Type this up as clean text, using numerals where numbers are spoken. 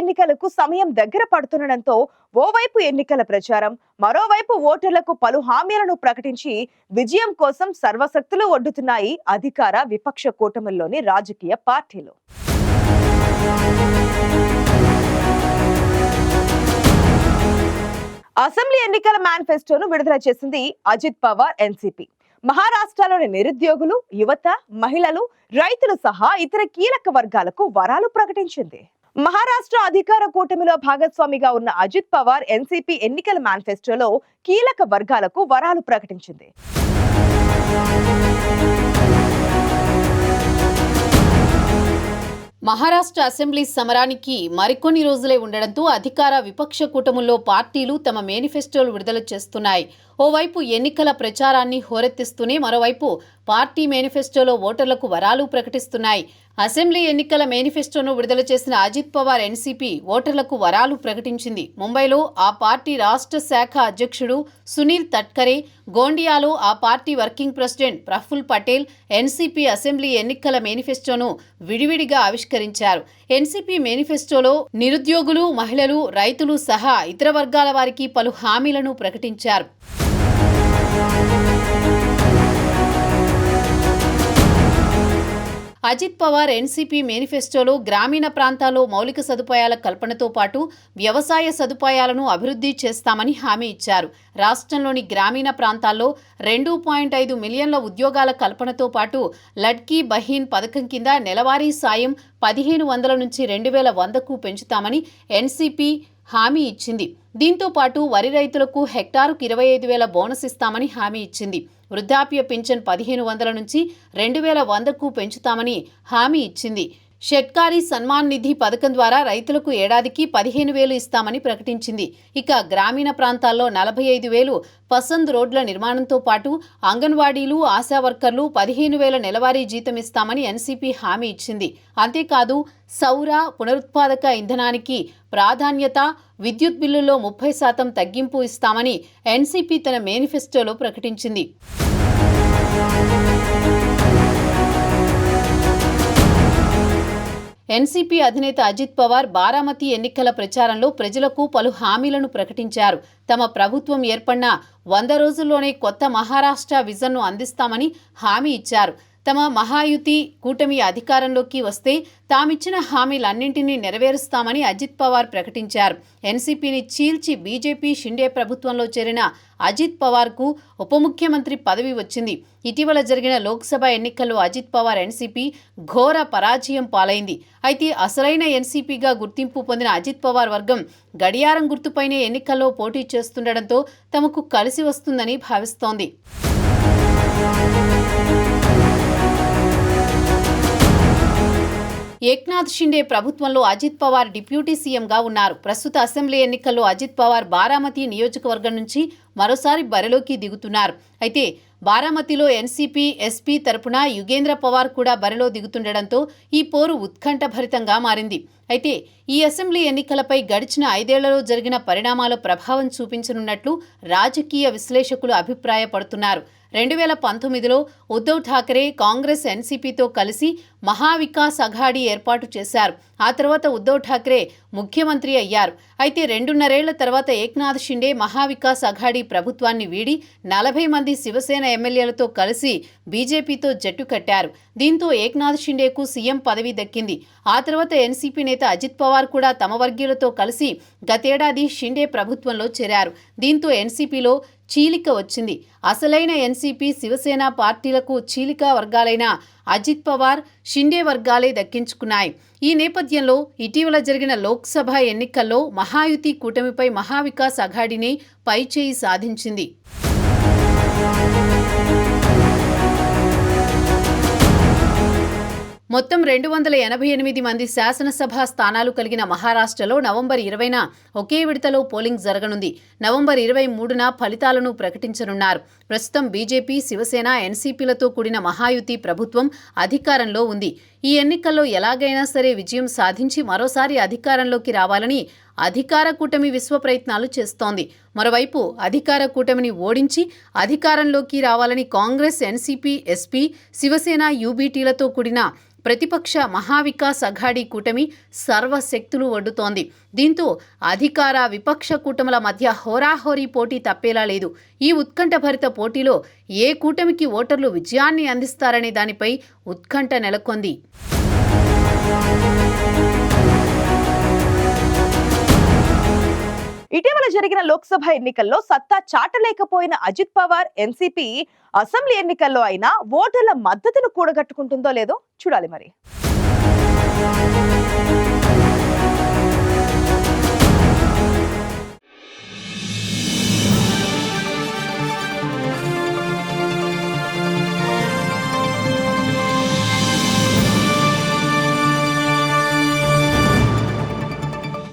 ఎన్నికలకు సమయం దగ్గర పడుతుండటంతో ఓవైపు ఎన్నికల ప్రచారం, మరోవైపు ఓటర్లకు పలు హామీలను ప్రకటించి విజయం కోసం సర్వశక్తులు ఒడ్డుతున్నాయి అధికార విపక్ష కూటమిలోని రాజకీయ పార్టీలు. అసెంబ్లీ ఎన్నికల మేనిఫెస్టోను విడుదల చేసింది అజిత్ పవార్ ఎన్సీపీ. మహారాష్ట్రలోని నిరుద్యోగులు, యువత, మహిళలు, రైతులు సహా ఇతర కీలక వర్గాలకు వరాలు ప్రకటించింది. మహారాష్ట్ర అధికార కూటమిలో భాగస్వామిగా ఉన్న అజిత్ పవార్ ఎన్సీపీ ఎన్నికల మేనిఫెస్టోలో కీలక వర్గాలకు వరాలు ప్రకటించింది. మహారాష్ట్ర అసెంబ్లీ సమరానికి మరికొన్ని రోజులే ఉండడంతో అధికార విపక్ష కూటముల్లో పార్టీలు తమ మేనిఫెస్టోలు విడుదల చేస్తున్నాయి. ఓవైపు ఎన్నికల ప్రచారాన్ని హోరెత్తిస్తూనే మరోవైపు పార్టీ మేనిఫెస్టోలో ఓటర్లకు వరాలు ప్రకటిస్తున్నాయి. అసెంబ్లీ ఎన్నికల మేనిఫెస్టోను విడుదల చేసిన అజిత్ పవార్ ఎన్సీపీ ఓటర్లకు వరాలు ప్రకటించింది. ముంబైలో ఆ పార్టీ రాష్ట్ర శాఖ అధ్యక్షుడు సునీల్ తట్కరే, గోండియాలో ఆ party working president Praful Patel NCP assembly ఎన్నికల మేనిఫెస్టోను విడివిడిగా ఆవిష్కరించారు. ఎన్సీపీ మేనిఫెస్టోలో నిరుద్యోగులు, మహిళలు, రైతులు సహా ఇతర వర్గాల వారికి పలు హామీలను ప్రకటించారు. అజిత్ పవార్ ఎన్సీపీ మేనిఫెస్టోలో గ్రామీణ ప్రాంతాల్లో మౌలిక సదుపాయాల కల్పనతో పాటు వ్యవసాయ సదుపాయాలను అభివృద్ధి చేస్తామని హామీ ఇచ్చారు. రాష్ట్రంలోని గ్రామీణ ప్రాంతాల్లో 2.5 మిలియన్ల ఉద్యోగాల కల్పనతో పాటు లడ్కీ బహీన్ పథకం కింద నెలవారీ సాయం 1500 నుంచి 2100కు పెంచుతామని ఎన్సీపీ హామీ ఇచ్చింది. దీంతో పాటు వరి రైతులకు హెక్టారుకు 25,000 బోనస్ ఇస్తామని హామీ ఇచ్చింది. వృద్ధాప్య పింఛన్ 1500 నుంచి 2100కు పెంచుతామని హామీ ఇచ్చింది. షెట్కారీ సన్మాన్ నిధి పథకం ద్వారా రైతులకు ఏడాదికి 15,000 ఇస్తామని ప్రకటించింది. ఇక గ్రామీణ ప్రాంతాల్లో 45,000 పసంద్ రోడ్ల నిర్మాణంతో పాటు అంగన్వాడీలు, ఆశా వర్కర్లు 15,000 నెలవారీ జీతం ఇస్తామని ఎన్సీపీ హామీ ఇచ్చింది. అంతేకాదు సౌర, పునరుత్పాదక ఇంధనానికి ప్రాధాన్యత, విద్యుత్ బిల్లుల్లో 30% తగ్గింపు ఇస్తామని ఎన్సీపీ తన మేనిఫెస్టోలో ప్రకటించింది. ఎన్సీపీ అధినేత అజిత్ పవార్ బారామతి ఎన్నికల ప్రచారంలో ప్రజలకు పలు హామీలను ప్రకటించారు. తమ ప్రభుత్వం ఏర్పడిన 100 రోజుల్లోనే కొత్త మహారాష్ట్ర విజన్ను అందిస్తామని హామీ ఇచ్చారు. తమ మహాయుతి కూటమి అధికారంలోకి వస్తే తామిచ్చిన హామీలన్నింటినీ నెరవేరుస్తామని అజిత్ పవార్ ప్రకటించారు. ఎన్సీపీని చీల్చి బీజేపీ షిండే ప్రభుత్వంలో చేరిన అజిత్ పవార్కు ఉప ముఖ్యమంత్రి పదవి వచ్చింది. ఇటీవల జరిగిన లోక్సభ ఎన్నికల్లో అజిత్ పవార్ ఎన్సీపీ ఘోర పరాజయం పాలైంది. అయితే అసలైన ఎన్సీపీగా గుర్తింపు పొందిన అజిత్ పవార్ వర్గం గడియారం గుర్తుపైనే ఎన్నికల్లో పోటీ చేస్తుండటంతో తమకు కలిసి వస్తుందని భావిస్తోంది. ఏక్నాథ్ షిండే ప్రభుత్వంలో అజిత్ పవార్ డిప్యూటీ సీఎంగా ఉన్నారు. ప్రస్తుత అసెంబ్లీ ఎన్నికల్లో అజిత్ పవార్ బారామతి నియోజకవర్గం నుంచి మరోసారి బరిలోకి దిగుతున్నారు. అయితే బారామతిలో ఎన్సీపీ ఎస్పీ తరపున యుగేంద్ర పవార్ కూడా బరిలో దిగుతుండటంతో ఈ పోరు ఉత్కంఠభరితంగా మారింది. అయితే ఈ అసెంబ్లీ ఎన్నికలపై గడిచిన 5 ఏళ్లలో జరిగిన పరిణామాల ప్రభావం చూపించనున్నట్లు రాజకీయ విశ్లేషకులు అభిప్రాయపడుతున్నారు. 2019లో ఉద్ధవ్ ఠాకరే కాంగ్రెస్ ఎన్సీపీతో కలిసి మహావికాస్ అఘాడీ ఏర్పాటు చేశారు. ఆ తర్వాత ఉద్ధవ్ ఠాకరే ముఖ్యమంత్రి అయ్యారు. అయితే 2.5 ఏళ్ల తర్వాత ఏక్నాథ్ షిండే మహావికాస్ అఘాడీ ప్రభుత్వాన్ని వీడి 40 మంది శివసేన ఎమ్మెల్యేలతో కలిసి బీజేపీతో జట్టు కట్టారు. దీంతో ఏక్నాథ్ షిండేకు సీఎం పదవి దక్కింది. ఆ తర్వాత ఎన్సీపీ నేత అజిత్ పవార్ కూడా తమ వర్గీయులతో కలిసి గతేడాది షిండే ప్రభుత్వంలో చేరారు. దీంతో ఎన్సీపీలో చీలిక వచ్చింది. అసలైన ఎన్సీపీ, శివసేన పార్టీలకు చీలిక వర్గాలైన అజిత్ పవార్, షిండే వర్గాలే దక్కించుకున్నాయి. ఈ నేపథ్యంలో ఇటీవల జరిగిన లోక్సభ ఎన్నికల్లో మహాయుతి కూటమిపై మహావికాస్ అఘాడీనే పైచేయి సాధించింది. మొత్తం 288 మంది శాసనసభ స్థానాలు కలిగిన మహారాష్ట్రలో నవంబర్ 20న ఒకే విడతలో పోలింగ్ జరగనుంది. నవంబర్ 23న ఫలితాలను ప్రకటించనున్నారు. ప్రస్తుతం బీజేపీ, శివసేన, ఎన్సీపీలతో కూడిన మహాయుతి ప్రభుత్వం అధికారంలో ఉంది. ఈ ఎన్నికల్లో ఎలాగైనా సరే విజయం సాధించి మరోసారి అధికారంలోకి రావాలని అధికార కూటమి విశ్వ ప్రయత్నాలు చేస్తోంది. మరోవైపు అధికార కూటమిని ఓడించి అధికారంలోకి రావాలని కాంగ్రెస్, ఎన్సీపీ, ఎస్పీ, శివసేన, యూబీటీలతో కూడిన ప్రతిపక్ష మహావికాస్ అఘాడీ కూటమి సర్వశక్తులు ఒడ్డుతోంది. దీంతో అధికార విపక్ష కూటముల మధ్య హోరాహోరీ పోటీ తప్పేలా లేదు. ఈ ఉత్కంఠభరిత పోటీలో ఏ కూటమికి ఓటర్లు విజయాన్ని అందిస్తారనే దానిపై ఉత్కంఠ నెలకొంది. ఇటీవల జరిగిన లోక్సభ ఎన్నికల్లో సత్తా చాటలేకపోయిన అజిత్ పవార్ ఎన్సీపీ అసెంబ్లీ ఎన్నికల్లో అయినా ఓటర్ల మద్దతును కూడగట్టుకుంటుందో లేదో చూడాలి మరి.